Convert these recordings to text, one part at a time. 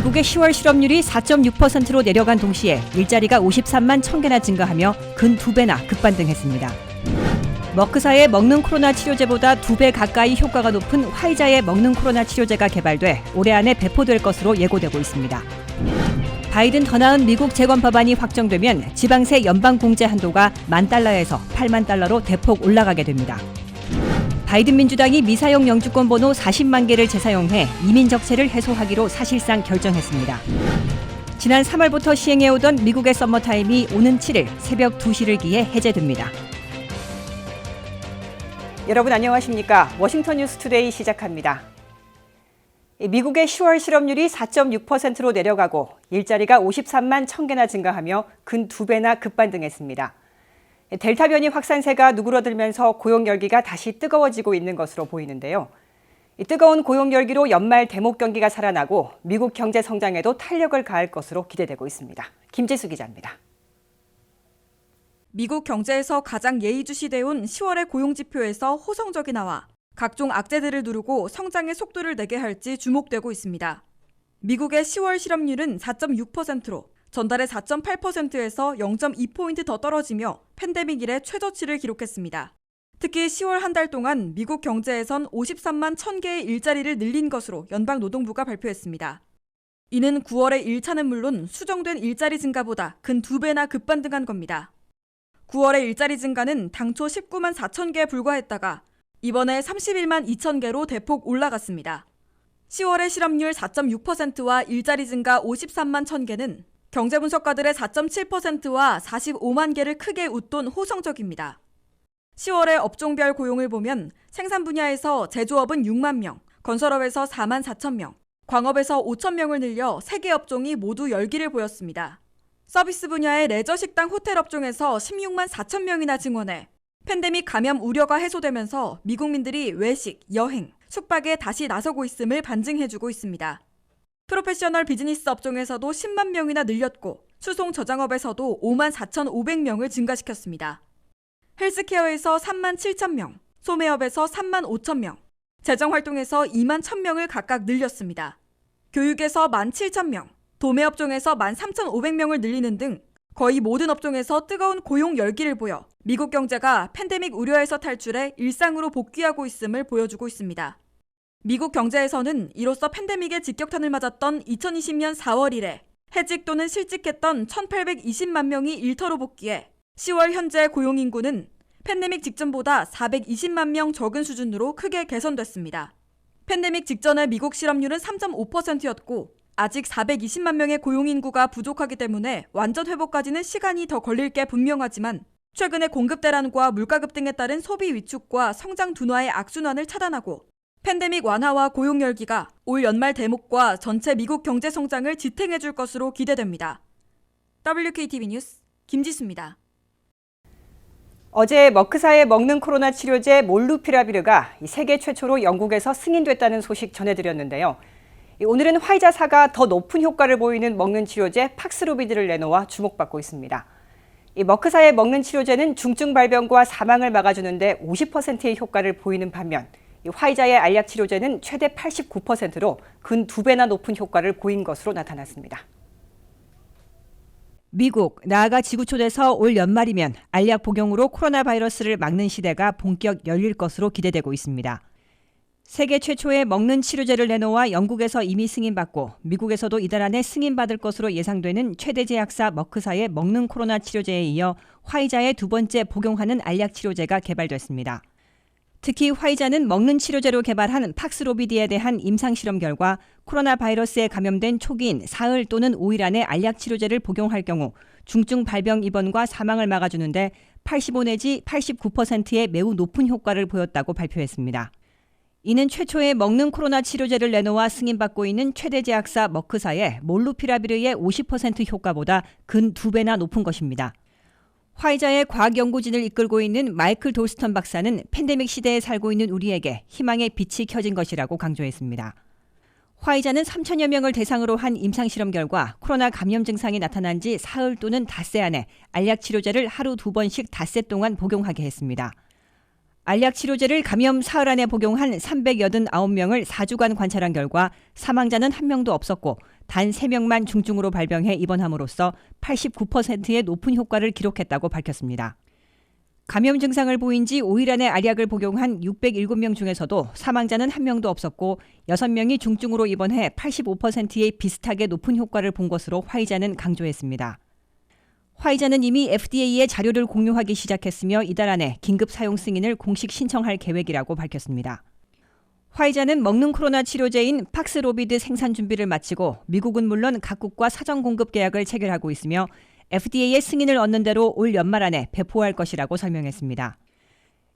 미국의 10월 실업률이 4.6%로 내려간 동시에 일자리가 53만 1,000개나 증가하며 근 2배나 급반등했습니다. 머크사의 먹는 코로나 치료제보다 2배 가까이 효과가 높은 화이자의 먹는 코로나 치료제가 개발돼 올해 안에 배포될 것으로 예고되고 있습니다. 바이든 더 나은 미국 재건 법안이 확정되면 지방세 연방 공제 한도가 $10,000에서 $80,000로 대폭 올라가게 됩니다. 바이든 민주당이 미사용 영주권 번호 40만 개를 재사용해 이민 적체를 해소하기로 사실상 결정했습니다. 지난 3월부터 시행해오던 미국의 서머타임이 오는 7일 새벽 2시를 기해 해제됩니다. 여러분 안녕하십니까? 워싱턴 뉴스 투데이 시작합니다. 미국의 10월 실업률이 4.6%로 내려가고 일자리가 53만 1,000개나 증가하며 근 2배나 급반등했습니다. 델타 변이 확산세가 누그러들면서 고용 열기가 다시 뜨거워지고 있는 것으로 보이는데요. 뜨거운 고용 열기로 연말 대목 경기가 살아나고 미국 경제 성장에도 탄력을 가할 것으로 기대되고 있습니다. 김지수 기자입니다. 미국 경제에서 가장 예의주시돼온 10월의 고용지표에서 호성적이 나와 각종 악재들을 누르고 성장의 속도를 내게 할지 주목되고 있습니다. 미국의 10월 실업률은 4.6%로 전달의 4.8%에서 0.2포인트 더 떨어지며 팬데믹 이래 최저치를 기록했습니다. 특히 10월 한 달 동안 미국 경제에선 53만 1,000개의 일자리를 늘린 것으로 연방노동부가 발표했습니다. 이는 9월의 1차는 물론 수정된 일자리 증가보다 근 2배나 급반등한 겁니다. 9월의 일자리 증가는 당초 19만 4,000개에 불과했다가 이번에 31만 2,000개로 대폭 올라갔습니다. 10월의 실업률 4.6%와 일자리 증가 53만 1,000개는 경제분석가들의 4.7%와 45만 개를 크게 웃돈 호성적입니다. 10월의 업종별 고용을 보면 생산 분야에서 제조업은 6만 명, 건설업에서 4만 4천 명, 광업에서 5천 명을 늘려 3개 업종이 모두 열기를 보였습니다. 서비스 분야의 레저 식당 호텔 업종에서 16만 4천 명이나 증원해 팬데믹 감염 우려가 해소되면서 미국민들이 외식, 여행, 숙박에 다시 나서고 있음을 반증해주고 있습니다. 프로페셔널 비즈니스 업종에서도 10만 명이나 늘렸고 수송 저장업에서도 5만 4,500명을 증가시켰습니다. 헬스케어에서 3만 7천 명, 소매업에서 3만 5천 명, 재정활동에서 2만 1,000명을 각각 늘렸습니다. 교육에서 1만 7천 명, 도매업종에서 1만 3,500명을 늘리는 등 거의 모든 업종에서 뜨거운 고용 열기를 보여 미국 경제가 팬데믹 우려에서 탈출해 일상으로 복귀하고 있음을 보여주고 있습니다. 미국 경제에서는 이로써 팬데믹의 직격탄을 맞았던 2020년 4월 이래 해직 또는 실직했던 1,820만 명이 일터로 복귀해 10월 현재 고용인구는 팬데믹 직전보다 420만 명 적은 수준으로 크게 개선됐습니다. 팬데믹 직전의 미국 실업률은 3.5%였고 아직 420만 명의 고용인구가 부족하기 때문에 완전 회복까지는 시간이 더 걸릴 게 분명하지만 최근의 공급 대란과 물가 급등에 따른 소비 위축과 성장 둔화의 악순환을 차단하고 팬데믹 완화와 고용 열기가 올 연말 대목과 전체 미국 경제 성장을 지탱해줄 것으로 기대됩니다. WKTV 뉴스 김지수입니다. 어제 머크사의 먹는 코로나 치료제 몰누피라비르가 세계 최초로 영국에서 승인됐다는 소식 전해드렸는데요. 오늘은 화이자사가 더 높은 효과를 보이는 먹는 치료제 팍스로비드를 내놓아 주목받고 있습니다. 머크사의 먹는 치료제는 중증 발병과 사망을 막아주는데 50%의 효과를 보이는 반면 화이자의 알약 치료제는 최대 89%로 근 2배나 높은 효과를 보인 것으로 나타났습니다. 미국, 나아가 지구 초대서 올 연말이면 알약 복용으로 코로나 바이러스를 막는 시대가 본격 열릴 것으로 기대되고 있습니다. 세계 최초의 먹는 치료제를 내놓아 영국에서 이미 승인받고 미국에서도 이달 안에 승인받을 것으로 예상되는 최대 제약사 머크사의 먹는 코로나 치료제에 이어 화이자의 두 번째 복용하는 알약 치료제가 개발됐습니다. 특히 화이자는 먹는 치료제로 개발한 팍스로비드에 대한 임상실험 결과 코로나 바이러스에 감염된 초기인 사흘 또는 5일 안에 알약 치료제를 복용할 경우 중증 발병 입원과 사망을 막아주는데 85 내지 89%의 매우 높은 효과를 보였다고 발표했습니다. 이는 최초의 먹는 코로나 치료제를 내놓아 승인받고 있는 최대 제약사 머크사의 몰누피라비르의 50% 효과보다 근 2배나 높은 것입니다. 화이자의 과학연구진을 이끌고 있는 마이클 돌스턴 박사는 팬데믹 시대에 살고 있는 우리에게 희망의 빛이 켜진 것이라고 강조했습니다. 화이자는 3천여 명을 대상으로 한 임상실험 결과 코로나 감염 증상이 나타난 지 사흘 또는 닷새 안에 알약 치료제를 하루 2번씩 닷새 동안 복용하게 했습니다. 알약 치료제를 감염 사흘 안에 복용한 389명을 4주간 관찰한 결과 사망자는 1명도 없었고 단 3명만 중증으로 발병해 입원함으로써 89%의 높은 효과를 기록했다고 밝혔습니다. 감염 증상을 보인 지 5일 안에 알약을 복용한 607명 중에서도 사망자는 1명도 없었고 6명이 중증으로 입원해 85%의 비슷하게 높은 효과를 본 것으로 화이자는 강조했습니다. 화이자는 이미 FDA에 자료를 공유하기 시작했으며 이달 안에 긴급 사용 승인을 공식 신청할 계획이라고 밝혔습니다. 화이자는 먹는 코로나 치료제인 팍스로비드 생산 준비를 마치고 미국은 물론 각국과 사전 공급 계약을 체결하고 있으며 FDA의 승인을 얻는 대로 올 연말 안에 배포할 것이라고 설명했습니다.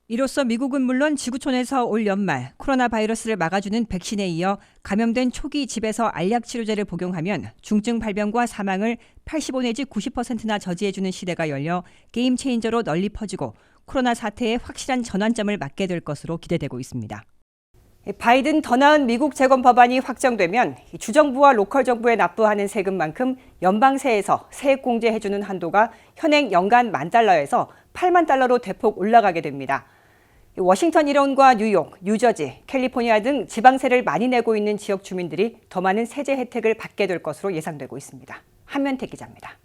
이로써 미국은 물론 지구촌에서 올 연말 코로나 바이러스를 막아주는 백신에 이어 감염된 초기 집에서 알약 치료제를 복용하면 중증 발병과 사망을 85 내지 90%나 저지해주는 시대가 열려 게임 체인저로 널리 퍼지고 코로나 사태의 확실한 전환점을 맞게 될 것으로 기대되고 있습니다. 바이든 더 나은 미국 재건 법안이 확정되면 주정부와 로컬 정부에 납부하는 세금만큼 연방세에서 세액 공제해주는 한도가 현행 연간 $10,000에서 $80,000로 대폭 올라가게 됩니다. 워싱턴 일원과 뉴욕, 뉴저지, 캘리포니아 등 지방세를 많이 내고 있는 지역 주민들이 더 많은 세제 혜택을 받게 될 것으로 예상되고 있습니다. 한면택 기자입니다.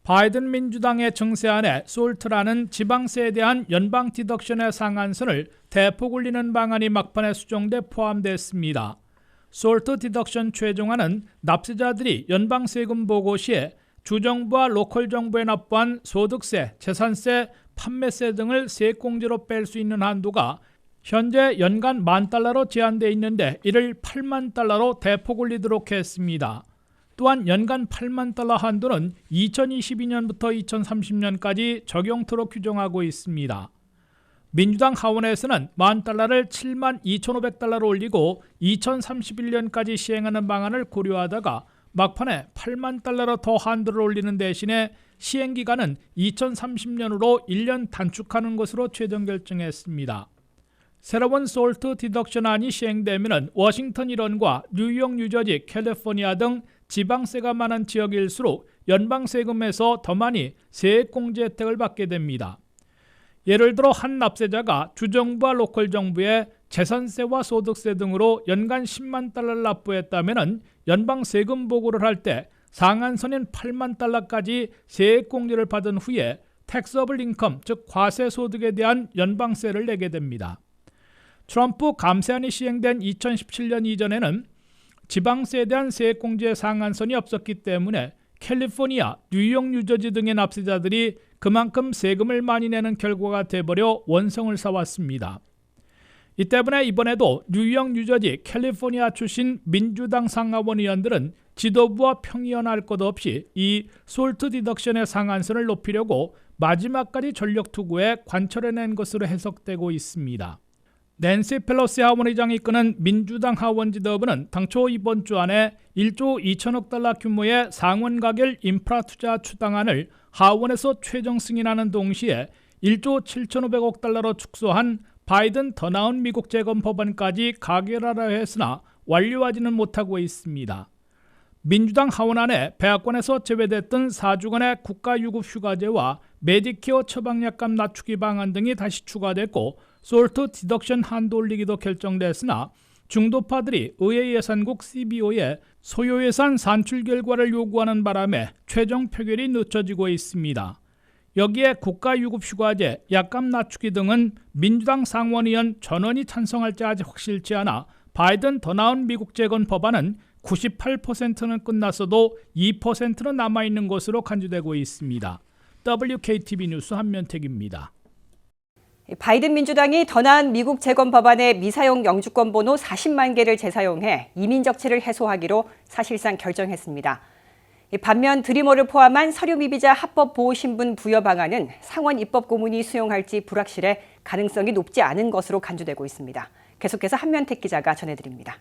바이든 민주당의 증세안에 솔트라는 지방세에 대한 연방 디덕션의 상한선을 대폭 올리는 방안이 막판에 수정돼 포함됐습니다. 솔트 디덕션 최종안은 납세자들이 연방세금 보고 시에 주정부와 로컬 정부에 납부한 소득세, 재산세, 판매세 등을 세액공제로 뺄 수 있는 한도가 현재 연간 $10,000로 제한되어 있는데 이를 $80,000로 대폭 올리도록 했습니다. 또한 연간 $80,000 한도는 2022년부터 2030년까지 적용토록 규정하고 있습니다. 민주당 하원에서는 $10,000를 $72,500로 올리고 2031년까지 시행하는 방안을 고려하다가 막판에 $80,000로 더 한도를 올리는 대신에 시행기간은 2030년으로 1년 단축하는 것으로 최종 결정했습니다. 새로운 솔트 디덕션안이 시행되면 워싱턴 일원과 뉴욕, 뉴저지, 캘리포니아 등 지방세가 많은 지역일수록 연방세금에서 더 많이 세액공제 혜택을 받게 됩니다. 예를 들어 한 납세자가 주정부와 로컬 정부에 재산세와 소득세 등으로 연간 $100,000를 납부했다면 연방세금 보고를 할 때 상한선인 $80,000까지 세액공제를 받은 후에 택서블 인컴, 즉 과세소득에 대한 연방세를 내게 됩니다. 트럼프 감세안이 시행된 2017년 이전에는 지방세에 대한 세액공제 상한선이 없었기 때문에 캘리포니아, 뉴욕, 뉴저지 등의 납세자들이 그만큼 세금을 많이 내는 결과가 돼버려 원성을 쌓았습니다. 이 때문에 이번에도 뉴욕, 뉴저지, 캘리포니아 출신 민주당 상하원 의원들은 지도부와 평의연할 것 없이 이 솔트 디덕션의 상한선을 높이려고 마지막까지 전력 투구에 관철해낸 것으로 해석되고 있습니다. 낸시 펠로시 하원의장이 이끄는 민주당 하원 지도부는 당초 이번 주 안에 1조 2천억 달러 규모의 상원 가결 인프라 투자 추당안을 하원에서 최종 승인하는 동시에 1조 7,500억 달러로 축소한 바이든 더 나은 미국 재건 법안까지 가결하려 했으나 완료하지는 못하고 있습니다. 민주당 하원안에 백악관에서 제외됐던 4주간의 국가유급 휴가제와 메디케어 처방약값 낮추기 방안 등이 다시 추가됐고 솔트 디덕션 한도 올리기도 결정됐으나 중도파들이 의회 예산국 CBO에 소요예산 산출 결과를 요구하는 바람에 최종 표결이 늦춰지고 있습니다. 여기에 국가유급휴가제, 약값 낮추기 등은 민주당 상원의원 전원이 찬성할지 아직 확실치 않아 바이든 더 나은 미국 재건 법안은 98%는 끝났어도 2%는 남아있는 것으로 간주되고 있습니다. WKTV 뉴스 한면택입니다. 바이든 민주당이 더 나은 미국 재건 법안의 미사용 영주권 번호 40만 개를 재사용해 이민 적치를 해소하기로 사실상 결정했습니다. 반면 드리머를 포함한 서류 미비자 합법 보호 신분 부여 방안은 상원 입법 고문이 수용할지 불확실해 가능성이 높지 않은 것으로 간주되고 있습니다. 계속해서 한면택 기자가 전해드립니다.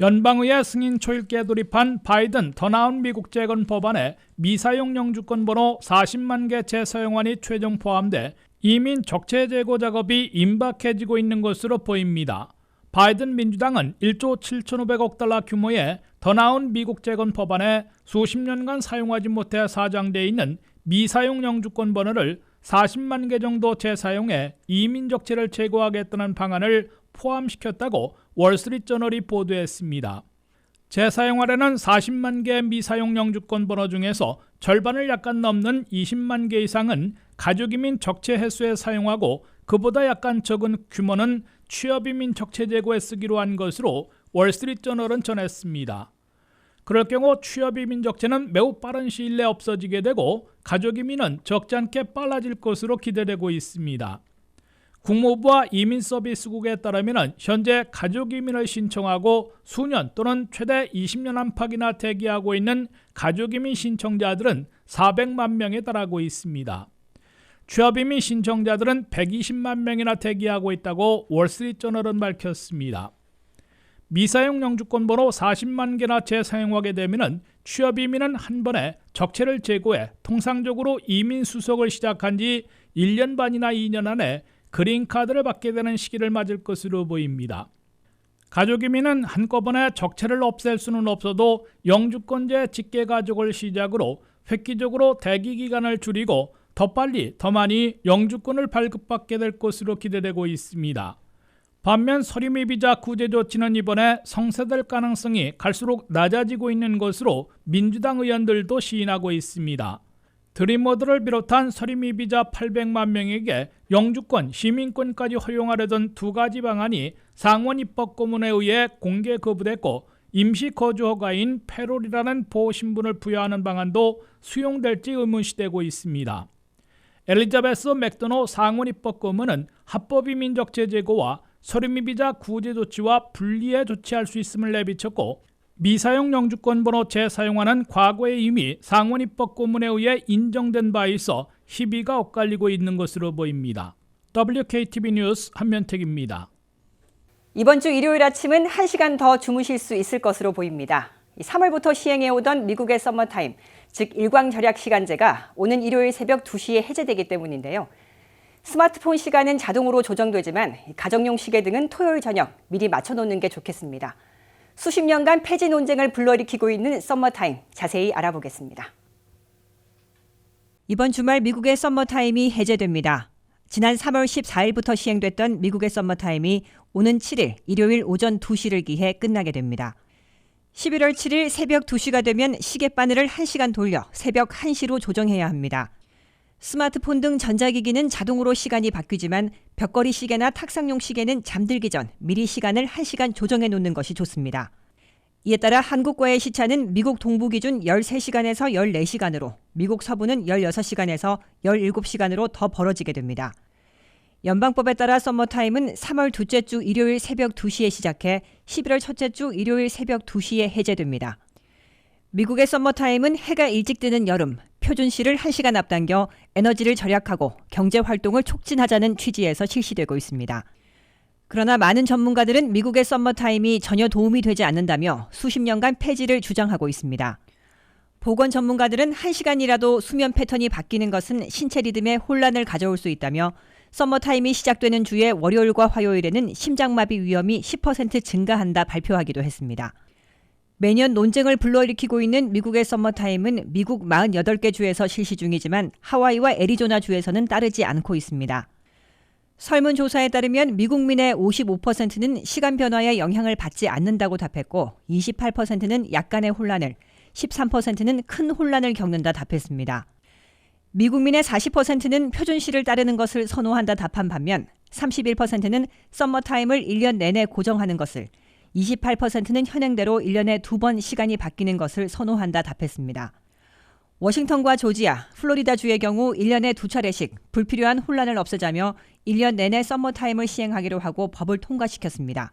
연방의회 승인 초일기에 돌입한 바이든 더 나은 미국 재건 법안에 미사용 영주권 번호 40만 개 재사용안이 최종 포함돼 이민 적체 제거 작업이 임박해지고 있는 것으로 보입니다. 바이든 민주당은 1조 7,500억 달러 규모의 더 나은 미국 재건 법안에 수십 년간 사용하지 못해 사장되어 있는 미사용 영주권 번호를 40만 개 정도 재사용해 이민 적체를 제거하겠다는 방안을 포함시켰다고 월스트리트저널이 보도했습니다. 재사용하려는 40만 개 미사용 영주권 번호 중에서 절반을 약간 넘는 20만 개 이상은 가족이민 적체 해소에 사용하고 그보다 약간 적은 규모는 취업이민 적체 제거에 쓰기로 한 것으로 월스트리트저널은 전했습니다. 그럴 경우 취업이민 적체는 매우 빠른 시일 내에 없어지게 되고 가족이민은 적지 않게 빨라질 것으로 기대되고 있습니다. 국무부와 이민서비스국에 따르면 현재 가족이민을 신청하고 수년 또는 최대 20년 안팎이나 대기하고 있는 가족이민 신청자들은 400만 명에 달하고 있습니다. 취업이민 신청자들은 120만 명이나 대기하고 있다고 월스트리트저널은 밝혔습니다. 미사용 영주권 번호 40만 개나 재사용하게 되면 취업이민은 한 번에 적체를 제거해 통상적으로 이민 수속을 시작한 지 1년 반이나 2년 안에 그린카드를 받게 되는 시기를 맞을 것으로 보입니다. 가족이민은 한꺼번에 적체를 없앨 수는 없어도 영주권제 직계 가족을 시작으로 획기적으로 대기 기간을 줄이고 더 빨리 더 많이 영주권을 발급받게 될 것으로 기대되고 있습니다. 반면 서류미 비자 구제 조치는 이번에 성사될 가능성이 갈수록 낮아지고 있는 것으로 민주당 의원들도 시인하고 있습니다. 드림워드를 비롯한 서류미 비자 800만 명에게 영주권, 시민권까지 허용하려던 두 가지 방안이 상원 입법고문에 의해 공개 거부됐고 임시 거주 허가인 패롤이라는 보호신분을 부여하는 방안도 수용될지 의문시되고 있습니다. 엘리자베스 맥도노 상원 입법고문은 합법이민 적체 제거와 서류미 비자 구제 조치와 분리해 조치할 수 있음을 내비쳤고 미사용 영주권 번호 재사용하는 과거에 이미 상원 입법고문에 의해 인정된 바 있어 희비가 엇갈리고 있는 것으로 보입니다. WKTV 뉴스 한면택입니다. 이번 주 일요일 아침은 1시간 더 주무실 수 있을 것으로 보입니다. 3월부터 시행해오던 미국의 서머타임, 즉 일광절약 시간제가 오는 일요일 새벽 2시에 해제되기 때문인데요. 스마트폰 시간은 자동으로 조정되지만 가정용 시계 등은 토요일 저녁 미리 맞춰놓는 게 좋겠습니다. 수십 년간 폐지 논쟁을 불러일으키고 있는 서머타임, 자세히 알아보겠습니다. 이번 주말 미국의 서머타임이 해제됩니다. 지난 3월 14일부터 시행됐던 미국의 서머타임이 오는 7일 일요일 오전 2시를 기해 끝나게 됩니다. 11월 7일 새벽 2시가 되면 시계바늘을 1시간 돌려 새벽 1시로 조정해야 합니다. 스마트폰 등 전자기기는 자동으로 시간이 바뀌지만 벽걸이 시계나 탁상용 시계는 잠들기 전 미리 시간을 1시간 조정해 놓는 것이 좋습니다. 이에 따라 한국과의 시차는 미국 동부 기준 13시간에서 14시간으로, 미국 서부는 16시간에서 17시간으로 더 벌어지게 됩니다. 연방법에 따라 서머타임은 3월 둘째 주 일요일 새벽 2시에 시작해 11월 첫째 주 일요일 새벽 2시에 해제됩니다. 미국의 서머타임은 해가 일찍 뜨는 여름, 표준시를 1시간 앞당겨 에너지를 절약하고 경제활동을 촉진하자는 취지에서 실시되고 있습니다. 그러나 많은 전문가들은 미국의 서머타임이 전혀 도움이 되지 않는다며 수십 년간 폐지를 주장하고 있습니다. 보건 전문가들은 1시간이라도 수면 패턴이 바뀌는 것은 신체 리듬에 혼란을 가져올 수 있다며 서머타임이 시작되는 주의 월요일과 화요일에는 심장마비 위험이 10% 증가한다 발표하기도 했습니다. 매년 논쟁을 불러일으키고 있는 미국의 서머타임은 미국 48개 주에서 실시 중이지만 하와이와 애리조나 주에서는 따르지 않고 있습니다. 설문조사에 따르면 미국민의 55%는 시간 변화에 영향을 받지 않는다고 답했고 28%는 약간의 혼란을, 13%는 큰 혼란을 겪는다 답했습니다. 미국민의 40%는 표준시를 따르는 것을 선호한다 답한 반면 31%는 서머타임을 1년 내내 고정하는 것을, 28%는 현행대로 1년에 2번 시간이 바뀌는 것을 선호한다 답했습니다. 워싱턴과 조지아, 플로리다주의 경우 1년에 2차례씩 불필요한 혼란을 없애자며 1년 내내 서머타임을 시행하기로 하고 법을 통과시켰습니다.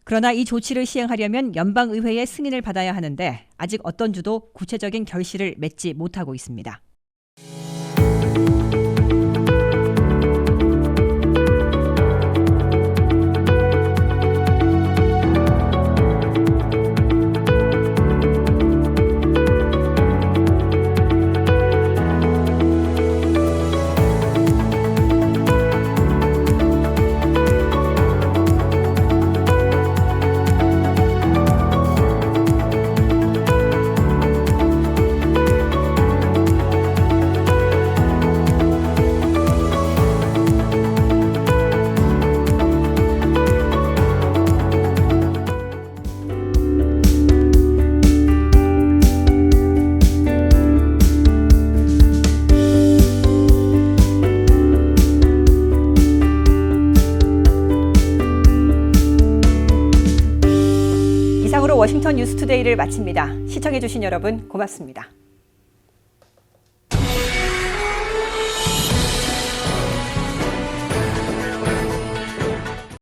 그러나 이 조치를 시행하려면 연방의회의 승인을 받아야 하는데 아직 어떤 주도 구체적인 결실을 맺지 못하고 있습니다. 이상으로 워싱턴 뉴스투데이를 마칩니다. 시청해주신 여러분 고맙습니다.